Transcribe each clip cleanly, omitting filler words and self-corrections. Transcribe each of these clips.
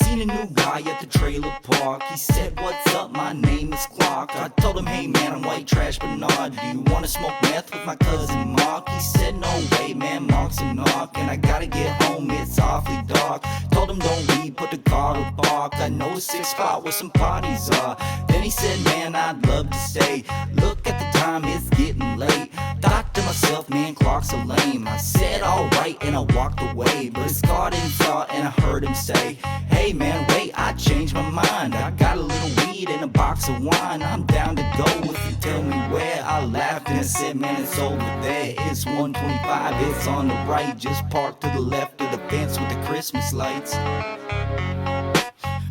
Seen a new guy at the trailer park. He said, "What's up, my name is Clark." I told him, "Hey man, I'm white trash Bernard. Do you wanna smoke meth with my cousin Mark?" He said, "No way man, Mark's a knock, and I gotta get home, it's awfully dark." Told him, "Don't leave, put the car in park. I know a sick spot where some parties are." Then he said, "Man, I'd love to stay. Look at the time, it's getting late." Thought to myself, man, Clark's a lame. I said, "Alright," and I walked away. But his guard in thought, and I heard him say, "Hey man, wait, I changed my mind. I got a little weed and a box of wine. I'm down to go if you tell me where." I laughed and I said, "Man, it's over there. It's 125, it's on the right. Just park to the left of the fence with the Christmas lights."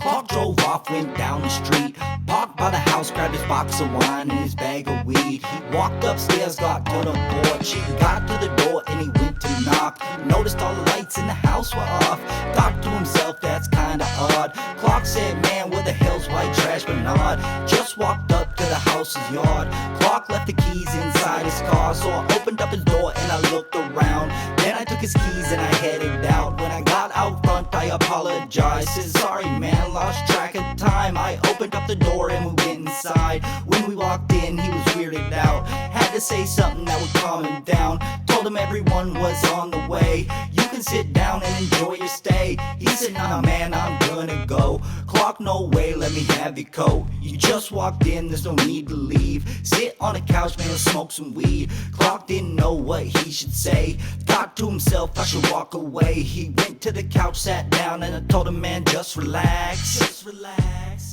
Clark drove off, went down the street, parked by the house, grabbed his box of wine and his bag of weed. He walked upstairs, got to the porch. He got to the door and he went to knock. Noticed all the lights in the house were off. Thought to himself, that's kinda odd. Clark said, "Man, where the hell's white trash Bernard?" Just walked up to the house's yard. Clark left the keys inside his car, so I opened up his door and I looked around. Then I took his keys and I headed out. When I got out front, I apologized. Said, "Sorry man, lost track of time." I opened up the door and we went inside. When we walked in, he was weirded out. Had to say something that would calm him down. Told him everyone was on the way. "You can sit down and enjoy your stay." He said, "Nah man, I'm gonna go." Clark, "No way, let me have your coat. You just walked in, there's no need to leave. Sit on the couch, man, let's smoke some weed." Clark didn't know what he should say. Thought to himself, I should walk away. He went to the couch, sat down, and I told him, "Man, just relax. Just relax."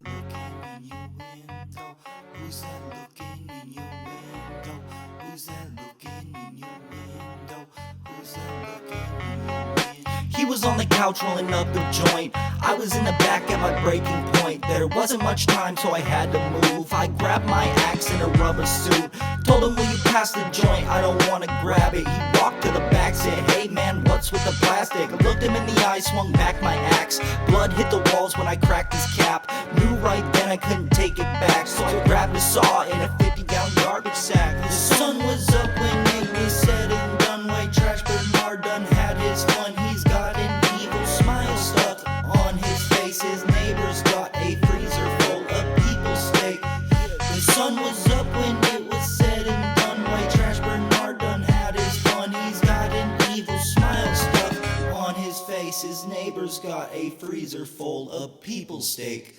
Looking in your window, who's that looking in your window? Who's that looking in your window? Who's that looking in your window? He was on the couch rolling up the joint. I was in the back at my breaking point. There wasn't much time, so I had to move. I grabbed my axe and a rubber suit. Told him, "Will you pass the joint? I don't wanna grab it." He walked to the back, said, "Hey man, what's with the plastic?" I looked him in the eye, swung back my axe. Blood hit the walls when I cracked his cap. Knew right then I couldn't take it back, so I grabbed a saw and a 50-gallon garbage sack. The sun was up when it was said and done. White trash Bernard done had his fun. He's got an evil smile stuck on his face. His neighbor's got a freezer full of people's steak. The sun was up when it was said and done. White trash Bernard done had his fun. He's got an evil smile stuck on his face. His neighbor's got a freezer full of people's steak.